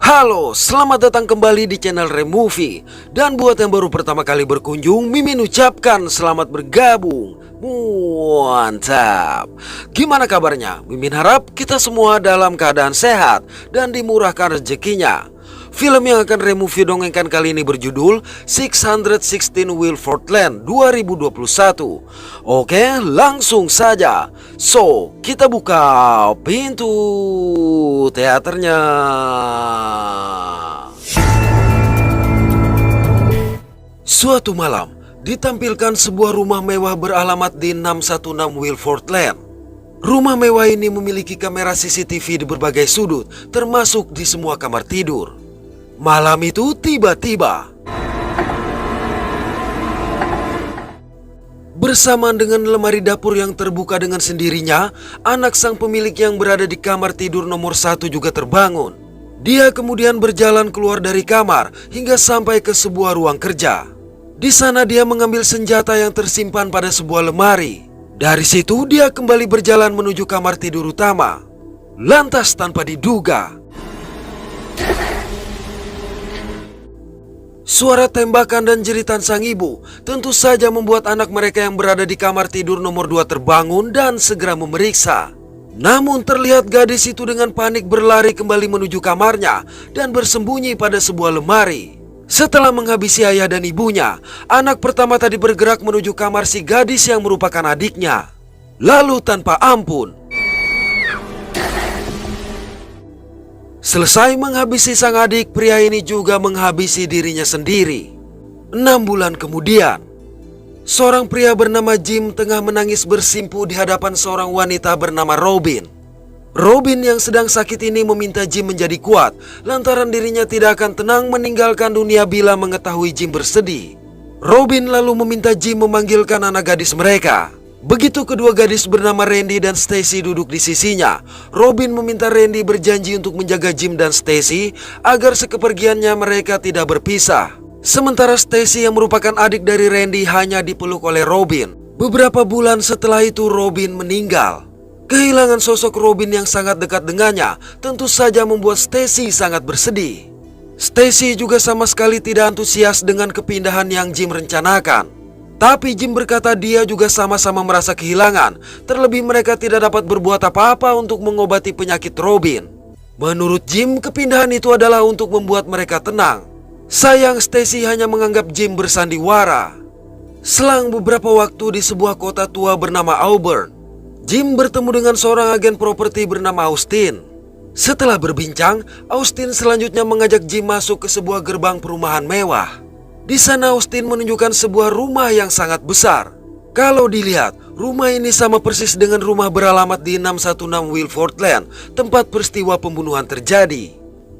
Halo, selamat datang kembali di channel Removie. Dan buat yang baru pertama kali berkunjung, Mimin ucapkan selamat bergabung. Mantap. Gimana kabarnya? Mimin harap kita semua dalam keadaan sehat dan dimurahkan rezekinya. Film yang akan Removie dongengkan kali ini berjudul 616 Wilford Land 2021. Oke, langsung saja. So, kita buka pintu teaternya. Suatu malam, ditampilkan sebuah rumah mewah beralamat di 616 Wilford Land. Rumah mewah ini memiliki kamera CCTV di berbagai sudut, termasuk di semua kamar tidur. Malam itu tiba-tiba, bersamaan dengan lemari dapur yang terbuka dengan sendirinya, anak sang pemilik yang berada di kamar tidur nomor 1 juga terbangun. Dia kemudian berjalan keluar dari kamar hingga sampai ke sebuah ruang kerja. Di sana dia mengambil senjata yang tersimpan pada sebuah lemari. Dari situ dia kembali berjalan menuju kamar tidur utama. Lantas tanpa diduga, suara tembakan dan jeritan sang ibu tentu saja membuat anak mereka yang berada di kamar tidur nomor 2 terbangun dan segera memeriksa. Namun terlihat gadis itu dengan panik berlari kembali menuju kamarnya dan bersembunyi pada sebuah lemari. Setelah menghabisi ayah dan ibunya, anak pertama tadi bergerak menuju kamar si gadis yang merupakan adiknya. Lalu tanpa ampun, selesai menghabisi sang adik, pria ini juga menghabisi dirinya sendiri. 6 bulan kemudian, seorang pria bernama Jim tengah menangis bersimpu di hadapan seorang wanita bernama Robin. Robin yang sedang sakit ini meminta Jim menjadi kuat lantaran dirinya tidak akan tenang meninggalkan dunia bila mengetahui Jim bersedih. Robin lalu meminta Jim memanggilkan anak gadis mereka. Begitu kedua gadis bernama Randy dan Stacy duduk di sisinya, Robin meminta Randy berjanji untuk menjaga Jim dan Stacy agar sekepergiannya mereka tidak berpisah. Sementara Stacy yang merupakan adik dari Randy hanya dipeluk oleh Robin. Beberapa bulan setelah itu Robin meninggal. Kehilangan sosok Robin yang sangat dekat dengannya tentu saja membuat Stacy sangat bersedih. Stacy juga sama sekali tidak antusias dengan kepindahan yang Jim rencanakan. Tapi Jim berkata dia juga sama-sama merasa kehilangan, terlebih mereka tidak dapat berbuat apa-apa untuk mengobati penyakit Robin. Menurut Jim, kepindahan itu adalah untuk membuat mereka tenang. Sayang, Stacy hanya menganggap Jim bersandiwara. Selang beberapa waktu di sebuah kota tua bernama Auburn, Jim bertemu dengan seorang agen properti bernama Austin. Setelah berbincang, Austin selanjutnya mengajak Jim masuk ke sebuah gerbang perumahan mewah. Di sana Austin menunjukkan sebuah rumah yang sangat besar. Kalau dilihat, rumah ini sama persis dengan rumah beralamat di 616 Wilford Land, tempat peristiwa pembunuhan terjadi.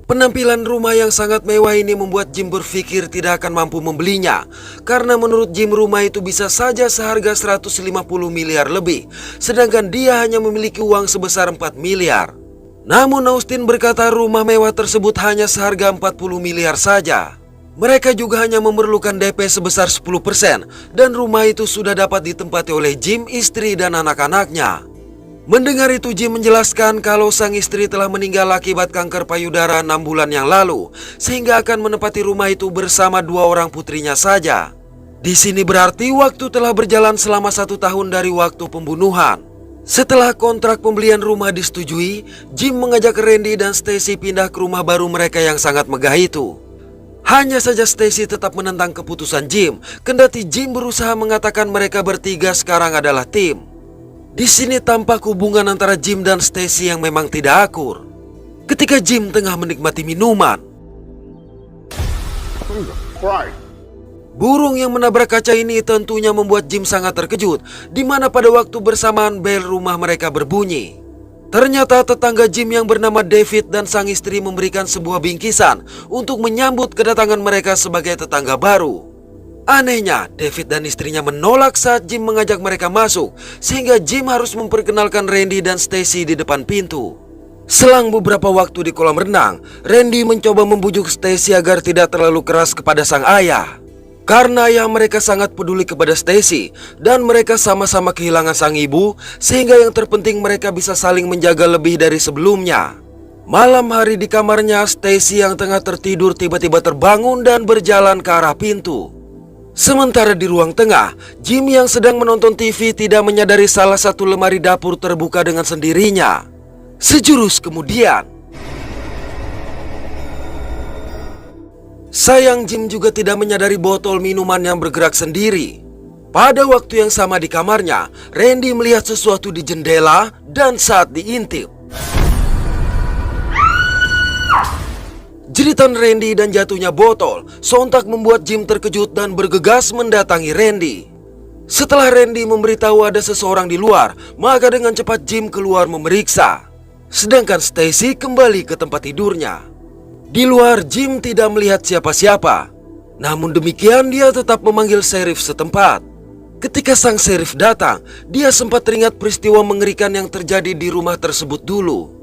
Penampilan rumah yang sangat mewah ini membuat Jim berpikir tidak akan mampu membelinya, karena menurut Jim rumah itu bisa saja seharga 150 miliar lebih, sedangkan dia hanya memiliki uang sebesar 4 miliar. Namun Austin berkata rumah mewah tersebut hanya seharga 40 miliar saja. Mereka juga hanya memerlukan DP sebesar 10% dan rumah itu sudah dapat ditempati oleh Jim, istri dan anak-anaknya. Mendengar itu Jim menjelaskan kalau sang istri telah meninggal akibat kanker payudara 6 bulan yang lalu, sehingga akan menempati rumah itu bersama 2 orang putrinya saja. Di sini berarti waktu telah berjalan selama 1 tahun dari waktu pembunuhan. Setelah kontrak pembelian rumah disetujui, Jim mengajak Randy dan Stacy pindah ke rumah baru mereka yang sangat megah itu. Hanya saja Stacy tetap menentang keputusan Jim, kendati Jim berusaha mengatakan mereka bertiga sekarang adalah tim. Di sini tampak hubungan antara Jim dan Stacy yang memang tidak akur. Ketika Jim tengah menikmati minuman, burung yang menabrak kaca ini tentunya membuat Jim sangat terkejut, di mana pada waktu bersamaan bel rumah mereka berbunyi. Ternyata tetangga Jim yang bernama David dan sang istri memberikan sebuah bingkisan untuk menyambut kedatangan mereka sebagai tetangga baru. Anehnya, David dan istrinya menolak saat Jim mengajak mereka masuk, sehingga Jim harus memperkenalkan Randy dan Stacy di depan pintu. Selang beberapa waktu di kolam renang, Randy mencoba membujuk Stacy agar tidak terlalu keras kepada sang ayah. Karena ayah mereka sangat peduli kepada Stacy dan mereka sama-sama kehilangan sang ibu, sehingga yang terpenting mereka bisa saling menjaga lebih dari sebelumnya. Malam hari di kamarnya, Stacy yang tengah tertidur tiba-tiba terbangun dan berjalan ke arah pintu. Sementara di ruang tengah, Jim yang sedang menonton TV tidak menyadari salah satu lemari dapur terbuka dengan sendirinya. Sejurus kemudian, sayang Jim juga tidak menyadari botol minuman yang bergerak sendiri. Pada waktu yang sama di kamarnya, Randy melihat sesuatu di jendela dan saat diintip, jeritan Randy dan jatuhnya botol sontak membuat Jim terkejut dan bergegas mendatangi Randy. Setelah Randy memberitahu ada seseorang di luar, maka dengan cepat Jim keluar memeriksa. Sedangkan Stacy kembali ke tempat tidurnya. Di luar, Jim tidak melihat siapa-siapa. Namun demikian, dia tetap memanggil sheriff setempat. Ketika sang sheriff datang, dia sempat teringat peristiwa mengerikan yang terjadi di rumah tersebut dulu.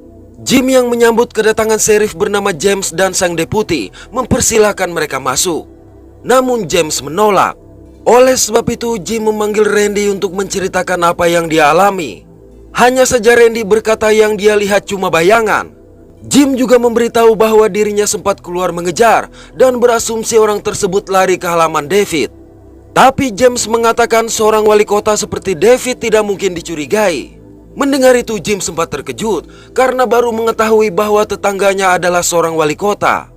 Jim yang menyambut kedatangan sheriff bernama James dan sang deputi mempersilahkan mereka masuk. Namun James menolak. Oleh sebab itu, Jim memanggil Randy untuk menceritakan apa yang dia alami. Hanya saja Randy berkata yang dia lihat cuma bayangan. Jim juga memberitahu bahwa dirinya sempat keluar mengejar dan berasumsi orang tersebut lari ke halaman David. Tapi James mengatakan seorang wali kota seperti David tidak mungkin dicurigai. Mendengar itu, Jim sempat terkejut karena baru mengetahui bahwa tetangganya adalah seorang wali kota.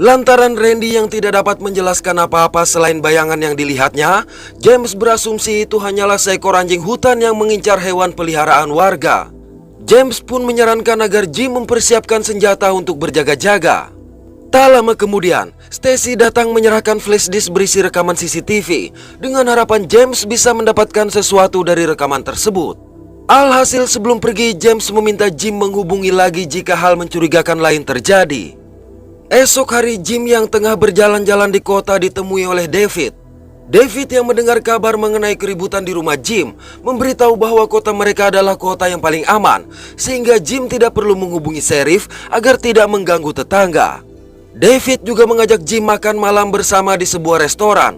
Lantaran Randy yang tidak dapat menjelaskan apa-apa selain bayangan yang dilihatnya, James berasumsi itu hanyalah seekor anjing hutan yang mengincar hewan peliharaan warga. James pun menyarankan agar Jim mempersiapkan senjata untuk berjaga-jaga. Tak lama kemudian, Stacy datang menyerahkan flash disk berisi rekaman CCTV dengan harapan James bisa mendapatkan sesuatu dari rekaman tersebut. Alhasil sebelum pergi, James meminta Jim menghubungi lagi jika hal mencurigakan lain terjadi. Esok hari, Jim yang tengah berjalan-jalan di kota ditemui oleh David. David yang mendengar kabar mengenai keributan di rumah Jim memberitahu bahwa kota mereka adalah kota yang paling aman, sehingga Jim tidak perlu menghubungi sheriff agar tidak mengganggu tetangga. David juga mengajak Jim makan malam bersama di sebuah restoran.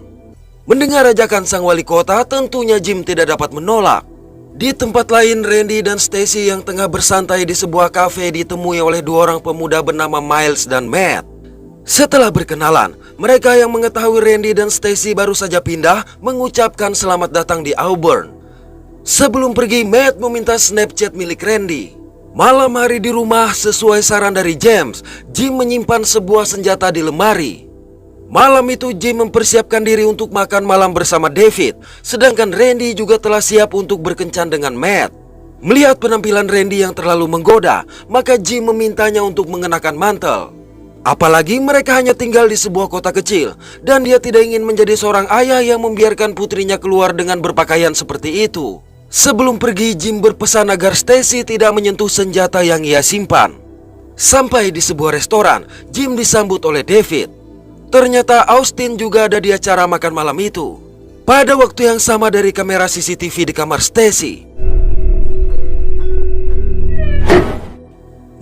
Mendengar ajakan sang wali kota, tentunya Jim tidak dapat menolak. Di tempat lain, Randy dan Stacy yang tengah bersantai di sebuah kafe ditemui oleh dua orang pemuda bernama Miles dan Matt. Setelah berkenalan, mereka yang mengetahui Randy dan Stacy baru saja pindah mengucapkan selamat datang di Auburn. Sebelum pergi, Matt meminta Snapchat milik Randy. Malam hari di rumah, sesuai saran dari James, Jim menyimpan sebuah senjata di lemari. Malam itu Jim mempersiapkan diri untuk makan malam bersama David, sedangkan Randy juga telah siap untuk berkencan dengan Matt. Melihat penampilan Randy yang terlalu menggoda, maka Jim memintanya untuk mengenakan mantel. Apalagi mereka hanya tinggal di sebuah kota kecil, dan dia tidak ingin menjadi seorang ayah yang membiarkan putrinya keluar dengan berpakaian seperti itu. Sebelum pergi, Jim berpesan agar Stacy tidak menyentuh senjata yang ia simpan. Sampai di sebuah restoran, Jim disambut oleh David. Ternyata Austin juga ada di acara makan malam itu. Pada waktu yang sama dari kamera CCTV di kamar Stacy,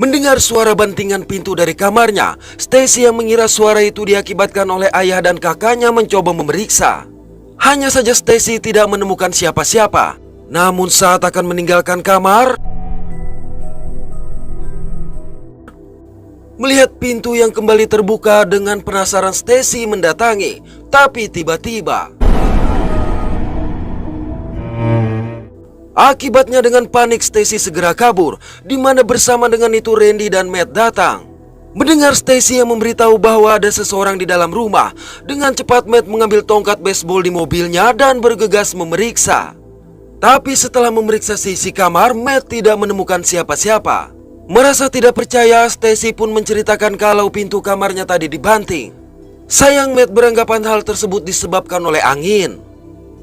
mendengar suara bantingan pintu dari kamarnya, Stacy yang mengira suara itu diakibatkan oleh ayah dan kakaknya mencoba memeriksa. Hanya saja Stacy tidak menemukan siapa-siapa. Namun saat akan meninggalkan kamar, melihat pintu yang kembali terbuka, dengan penasaran Stacy mendatangi. Tapi tiba-tiba, akibatnya dengan panik Stacy segera kabur, di mana bersama dengan itu Randy dan Matt datang. Mendengar Stacy yang memberitahu bahwa ada seseorang di dalam rumah, dengan cepat Matt mengambil tongkat baseball di mobilnya dan bergegas memeriksa. Tapi setelah memeriksa sisi kamar, Matt tidak menemukan siapa-siapa. Merasa tidak percaya, Stacy pun menceritakan kalau pintu kamarnya tadi dibanting. Sayang, Matt beranggapan hal tersebut disebabkan oleh angin.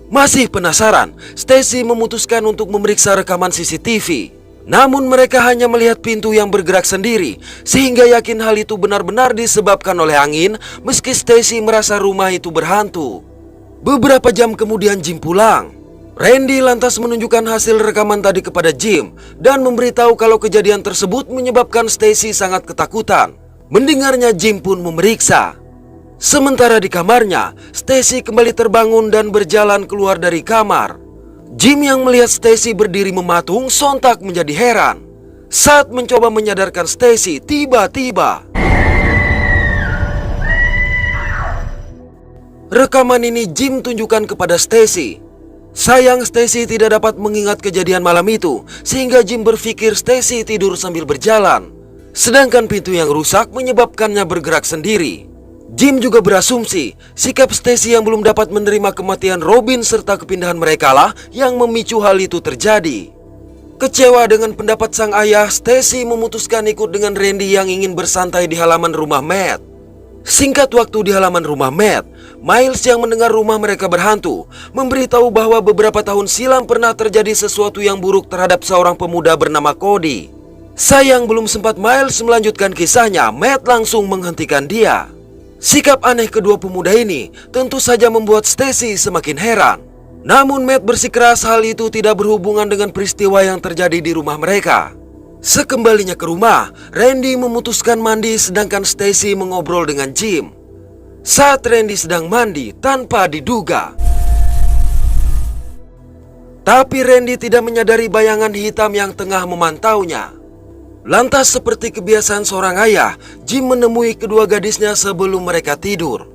Masih penasaran, Stacy memutuskan untuk memeriksa rekaman CCTV. Namun mereka hanya melihat pintu yang bergerak sendiri, sehingga yakin hal itu benar-benar disebabkan oleh angin, meski Stacy merasa rumah itu berhantu. Beberapa jam kemudian Jim pulang. Randy lantas menunjukkan hasil rekaman tadi kepada Jim dan memberitahu kalau kejadian tersebut menyebabkan Stacy sangat ketakutan. Mendengarnya, Jim pun memeriksa. Sementara di kamarnya, Stacy kembali terbangun dan berjalan keluar dari kamar. Jim yang melihat Stacy berdiri mematung sontak menjadi heran. Saat mencoba menyadarkan Stacy, tiba-tiba rekaman ini Jim tunjukkan kepada Stacy. Sayang Stacy tidak dapat mengingat kejadian malam itu, sehingga Jim berpikir Stacy tidur sambil berjalan. Sedangkan pintu yang rusak menyebabkannya bergerak sendiri. Jim juga berasumsi sikap Stacy yang belum dapat menerima kematian Robin serta kepindahan mereka lah yang memicu hal itu terjadi. Kecewa dengan pendapat sang ayah, Stacy memutuskan ikut dengan Randy yang ingin bersantai di halaman rumah Matt. Singkat waktu di halaman rumah Matt, Miles yang mendengar rumah mereka berhantu memberitahu bahwa beberapa tahun silam pernah terjadi sesuatu yang buruk terhadap seorang pemuda bernama Cody. Sayang belum sempat Miles melanjutkan kisahnya, Matt langsung menghentikan dia. Sikap aneh kedua pemuda ini tentu saja membuat Stacy semakin heran. Namun Matt bersikeras hal itu tidak berhubungan dengan peristiwa yang terjadi di rumah mereka. Sekembalinya ke rumah, Randy memutuskan mandi sedangkan Stacy mengobrol dengan Jim. Saat Randy sedang mandi tanpa diduga, tapi Randy tidak menyadari bayangan hitam yang tengah memantaunya. Lantas seperti kebiasaan seorang ayah, Jim menemui kedua gadisnya sebelum mereka tidur.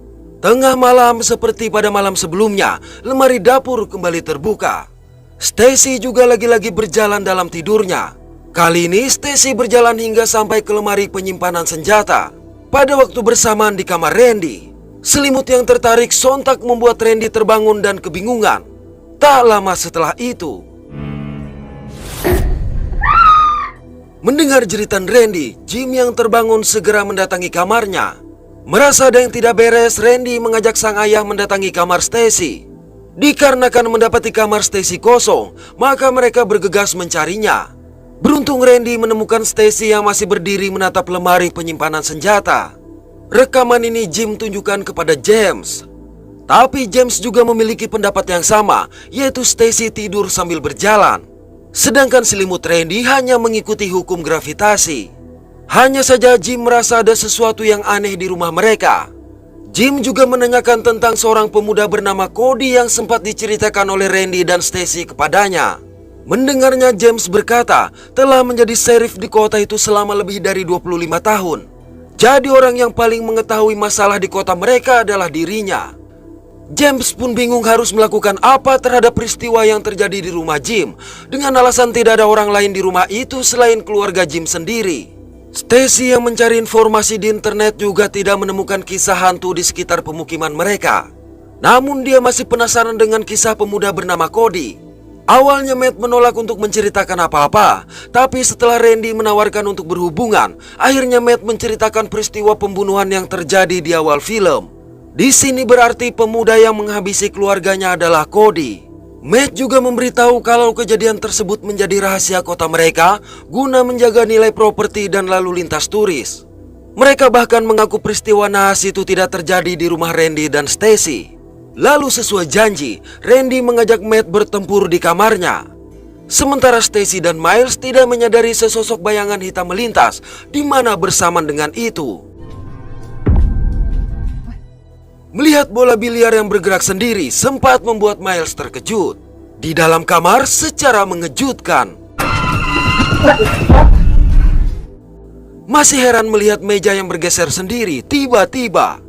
Tengah malam seperti pada malam sebelumnya, lemari dapur kembali terbuka. Stacy juga lagi-lagi berjalan dalam tidurnya. Kali ini Stacy berjalan hingga sampai ke lemari penyimpanan senjata. Pada waktu bersamaan di kamar Randy, selimut yang tertarik sontak membuat Randy terbangun dan kebingungan. Tak lama setelah itu, mendengar jeritan Randy, Jim yang terbangun segera mendatangi kamarnya. Merasa ada yang tidak beres, Randy mengajak sang ayah mendatangi kamar Stacy. Dikarenakan mendapati kamar Stacy kosong, maka mereka bergegas mencarinya. Beruntung Randy menemukan Stacy yang masih berdiri menatap lemari penyimpanan senjata. Rekaman ini Jim tunjukkan kepada James. Tapi James juga memiliki pendapat yang sama, yaitu Stacy tidur sambil berjalan. Sedangkan selimut Randy hanya mengikuti hukum gravitasi. Hanya saja Jim merasa ada sesuatu yang aneh di rumah mereka. Jim juga menanyakan tentang seorang pemuda bernama Cody yang sempat diceritakan oleh Randy dan Stacy kepadanya. Mendengarnya, James berkata telah menjadi sheriff di kota itu selama lebih dari 25 tahun. Jadi orang yang paling mengetahui masalah di kota mereka adalah dirinya. James pun bingung harus melakukan apa terhadap peristiwa yang terjadi di rumah Jim, dengan alasan tidak ada orang lain di rumah itu selain keluarga Jim sendiri. Stacy yang mencari informasi di internet juga tidak menemukan kisah hantu di sekitar pemukiman mereka. Namun dia masih penasaran dengan kisah pemuda bernama Cody. Awalnya Matt menolak untuk menceritakan apa-apa, tapi setelah Randy menawarkan untuk berhubungan, akhirnya Matt menceritakan peristiwa pembunuhan yang terjadi di awal film. Di sini berarti pemuda yang menghabisi keluarganya adalah Cody. Matt juga memberitahu kalau kejadian tersebut menjadi rahasia kota mereka guna menjaga nilai properti dan lalu lintas turis. Mereka bahkan mengaku peristiwa naas itu tidak terjadi di rumah Randy dan Stacy. Lalu sesuai janji, Randy mengajak Matt bertempur di kamarnya. Sementara Stacy dan Miles tidak menyadari sesosok bayangan hitam melintas di mana bersamaan dengan itu. Melihat bola biliar yang bergerak sendiri sempat membuat Miles terkejut. Di dalam kamar secara mengejutkan, masih heran melihat meja yang bergeser sendiri tiba-tiba.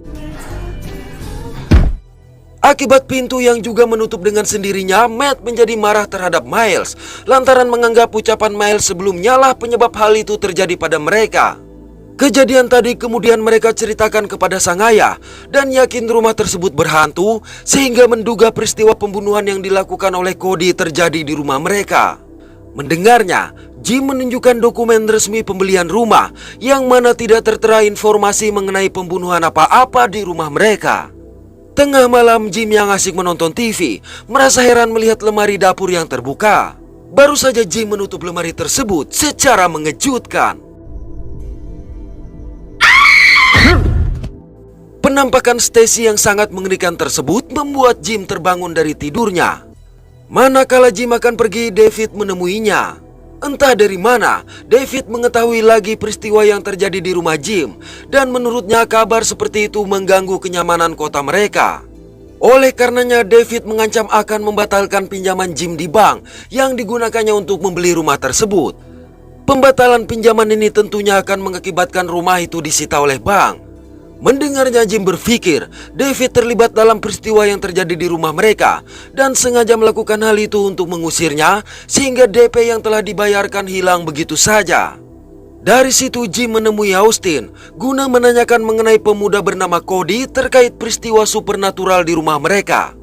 Akibat pintu yang juga menutup dengan sendirinya, Matt menjadi marah terhadap Miles lantaran menganggap ucapan Miles sebelumnya lah penyebab hal itu terjadi pada mereka. Kejadian tadi kemudian mereka ceritakan kepada sang ayah dan yakin rumah tersebut berhantu sehingga menduga peristiwa pembunuhan yang dilakukan oleh Cody terjadi di rumah mereka. Mendengarnya, Jim menunjukkan dokumen resmi pembelian rumah yang mana tidak tertera informasi mengenai pembunuhan apa-apa di rumah mereka. Tengah malam, Jim yang asik menonton TV merasa heran melihat lemari dapur yang terbuka. Baru saja Jim menutup lemari tersebut secara mengejutkan. Penampakan Stacy yang sangat mengerikan tersebut membuat Jim terbangun dari tidurnya. Manakala Jim akan pergi, David menemuinya. Entah dari mana, David mengetahui lagi peristiwa yang terjadi di rumah Jim, dan menurutnya kabar seperti itu mengganggu kenyamanan kota mereka. Oleh karenanya, David mengancam akan membatalkan pinjaman Jim di bank yang digunakannya untuk membeli rumah tersebut. Pembatalan pinjaman ini tentunya akan mengakibatkan rumah itu disita oleh bank. Mendengarnya, Jim berpikir David terlibat dalam peristiwa yang terjadi di rumah mereka dan sengaja melakukan hal itu untuk mengusirnya sehingga DP yang telah dibayarkan hilang begitu saja. Dari situ Jim menemui Austin guna menanyakan mengenai pemuda bernama Cody terkait peristiwa supernatural di rumah mereka.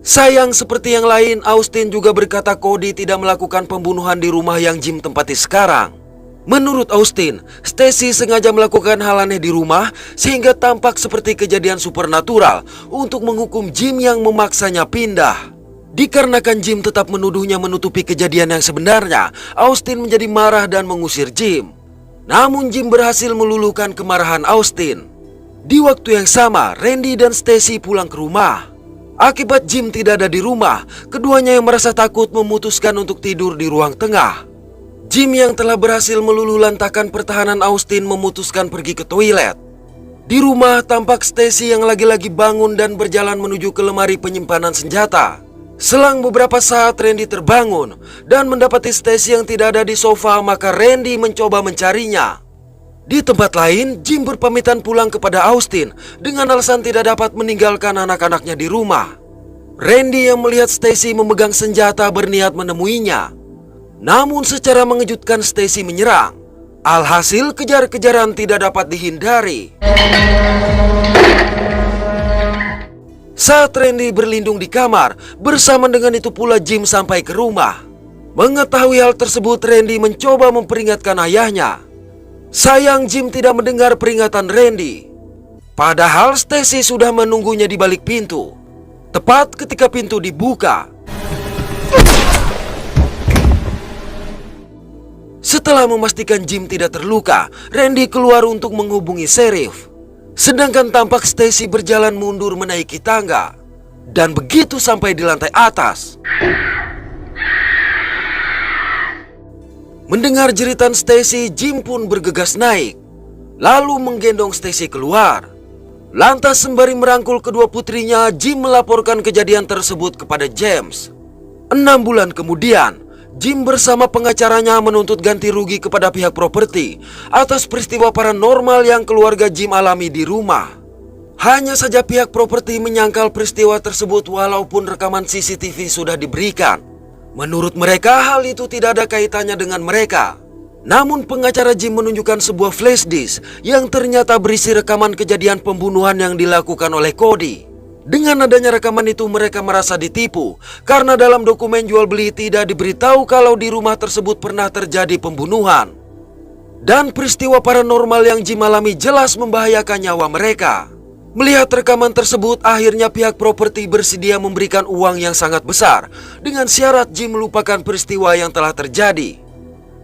Sayang, seperti yang lain, Austin juga berkata Cody tidak melakukan pembunuhan di rumah yang Jim tempati sekarang. Menurut Austin, Stacy sengaja melakukan hal aneh di rumah sehingga tampak seperti kejadian supernatural untuk menghukum Jim yang memaksanya pindah. Dikarenakan Jim tetap menuduhnya menutupi kejadian yang sebenarnya, Austin menjadi marah dan mengusir Jim. Namun Jim berhasil meluluhkan kemarahan Austin. Di waktu yang sama, Randy dan Stacy pulang ke rumah. Akibat Jim tidak ada di rumah, keduanya yang merasa takut memutuskan untuk tidur di ruang tengah. Jim yang telah berhasil meluluh lantakan pertahanan Austin memutuskan pergi ke toilet. Di rumah tampak Stacy yang lagi-lagi bangun dan berjalan menuju ke lemari penyimpanan senjata. Selang beberapa saat Randy terbangun dan mendapati Stacy yang tidak ada di sofa, maka Randy mencoba mencarinya. Di tempat lain, Jim berpamitan pulang kepada Austin dengan alasan tidak dapat meninggalkan anak-anaknya di rumah. Randy yang melihat Stacy memegang senjata berniat menemuinya. Namun secara mengejutkan Stacy menyerang. Alhasil kejar-kejaran tidak dapat dihindari. Saat Randy berlindung di kamar, bersama dengan itu pula Jim sampai ke rumah. Mengetahui hal tersebut, Randy mencoba memperingatkan ayahnya. Sayang, Jim tidak mendengar peringatan Randy. Padahal Stacy sudah menunggunya di balik pintu. Tepat ketika pintu dibuka, setelah memastikan Jim tidak terluka, Randy keluar untuk menghubungi sheriff. Sedangkan tampak Stacy berjalan mundur menaiki tangga. Dan begitu sampai di lantai atas, mendengar jeritan Stacy, Jim pun bergegas naik, lalu menggendong Stacy keluar. Lantas sembari merangkul kedua putrinya, Jim melaporkan kejadian tersebut kepada James. 6 bulan kemudian, Jim bersama pengacaranya menuntut ganti rugi kepada pihak properti atas peristiwa paranormal yang keluarga Jim alami di rumah. Hanya saja pihak properti menyangkal peristiwa tersebut walaupun rekaman CCTV sudah diberikan. Menurut mereka hal itu tidak ada kaitannya dengan mereka. Namun pengacara Jim menunjukkan sebuah flash disk yang ternyata berisi rekaman kejadian pembunuhan yang dilakukan oleh Cody. Dengan adanya rekaman itu mereka merasa ditipu karena dalam dokumen jual beli tidak diberitahu kalau di rumah tersebut pernah terjadi pembunuhan. Dan peristiwa paranormal yang Jim alami jelas membahayakan nyawa mereka. Melihat rekaman tersebut, akhirnya pihak properti bersedia memberikan uang yang sangat besar dengan syarat Jim melupakan peristiwa yang telah terjadi.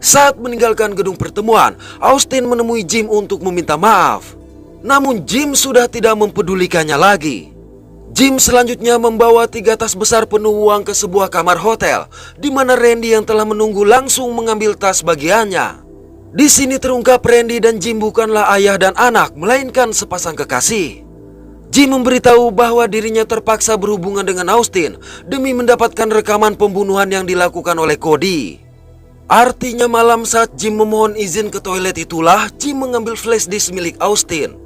Saat meninggalkan gedung pertemuan, Austin menemui Jim untuk meminta maaf. Namun Jim sudah tidak mempedulikannya lagi. Jim selanjutnya membawa 3 tas besar penuh uang ke sebuah kamar hotel, di mana Randy yang telah menunggu langsung mengambil tas bagiannya. Di sini terungkap Randy dan Jim bukanlah ayah dan anak, melainkan sepasang kekasih. Jim memberitahu bahwa dirinya terpaksa berhubungan dengan Austin demi mendapatkan rekaman pembunuhan yang dilakukan oleh Cody. Artinya malam saat Jim memohon izin ke toilet itulah Jim mengambil flash disk milik Austin.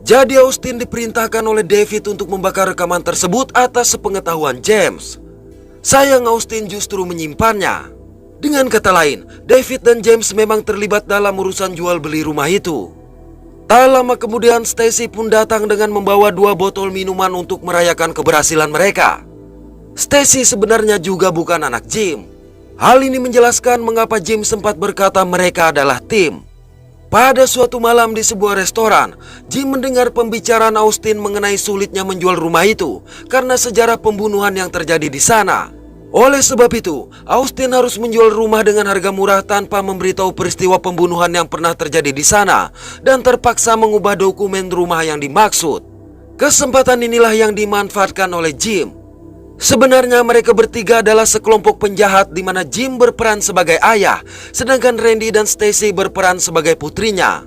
Jadi Austin diperintahkan oleh David untuk membakar rekaman tersebut atas sepengetahuan James. Sayang Austin justru menyimpannya. Dengan kata lain, David dan James memang terlibat dalam urusan jual beli rumah itu. Tak lama kemudian Stacy pun datang dengan membawa 2 botol minuman untuk merayakan keberhasilan mereka. Stacy sebenarnya juga bukan anak Jim. Hal ini menjelaskan mengapa Jim sempat berkata mereka adalah tim. Pada suatu malam di sebuah restoran, Jim mendengar pembicaraan Austin mengenai sulitnya menjual rumah itu karena sejarah pembunuhan yang terjadi di sana. Oleh sebab itu, Austin harus menjual rumah dengan harga murah tanpa memberitahu peristiwa pembunuhan yang pernah terjadi di sana dan terpaksa mengubah dokumen rumah yang dimaksud. Kesempatan inilah yang dimanfaatkan oleh Jim. Sebenarnya mereka bertiga adalah sekelompok penjahat di mana Jim berperan sebagai ayah, sedangkan Randy dan Stacy berperan sebagai putrinya.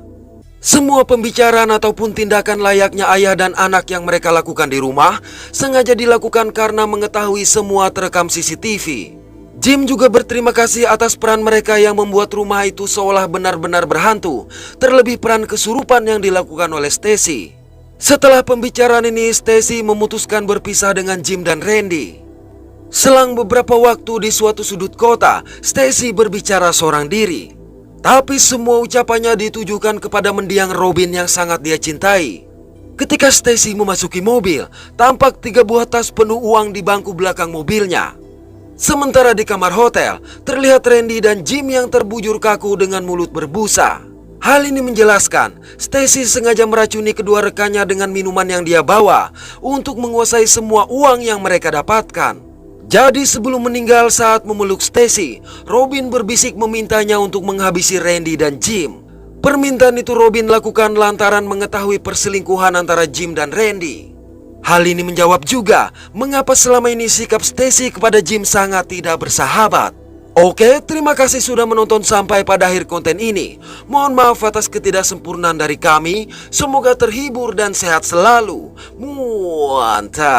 Semua pembicaraan ataupun tindakan layaknya ayah dan anak yang mereka lakukan di rumah sengaja dilakukan karena mengetahui semua terekam CCTV. Jim juga berterima kasih atas peran mereka yang membuat rumah itu seolah benar-benar berhantu, terlebih peran kesurupan yang dilakukan oleh Stacy. Setelah pembicaraan ini, Stacy memutuskan berpisah dengan Jim dan Randy. Selang beberapa waktu di suatu sudut kota, Stacy berbicara seorang diri. Tapi semua ucapannya ditujukan kepada mendiang Robin yang sangat dia cintai. Ketika Stacy memasuki mobil, tampak 3 buah tas penuh uang di bangku belakang mobilnya. Sementara di kamar hotel, terlihat Randy dan Jim yang terbujur kaku dengan mulut berbusa. Hal ini menjelaskan, Stacy sengaja meracuni kedua rekannya dengan minuman yang dia bawa untuk menguasai semua uang yang mereka dapatkan. Jadi sebelum meninggal saat memeluk Stacy, Robin berbisik memintanya untuk menghabisi Randy dan Jim. Permintaan itu Robin lakukan lantaran mengetahui perselingkuhan antara Jim dan Randy. Hal ini menjawab juga mengapa selama ini sikap Stacy kepada Jim sangat tidak bersahabat. Oke, terima kasih sudah menonton sampai pada akhir konten ini. Mohon maaf atas ketidaksempurnaan dari kami. Semoga terhibur dan sehat selalu. Mantap.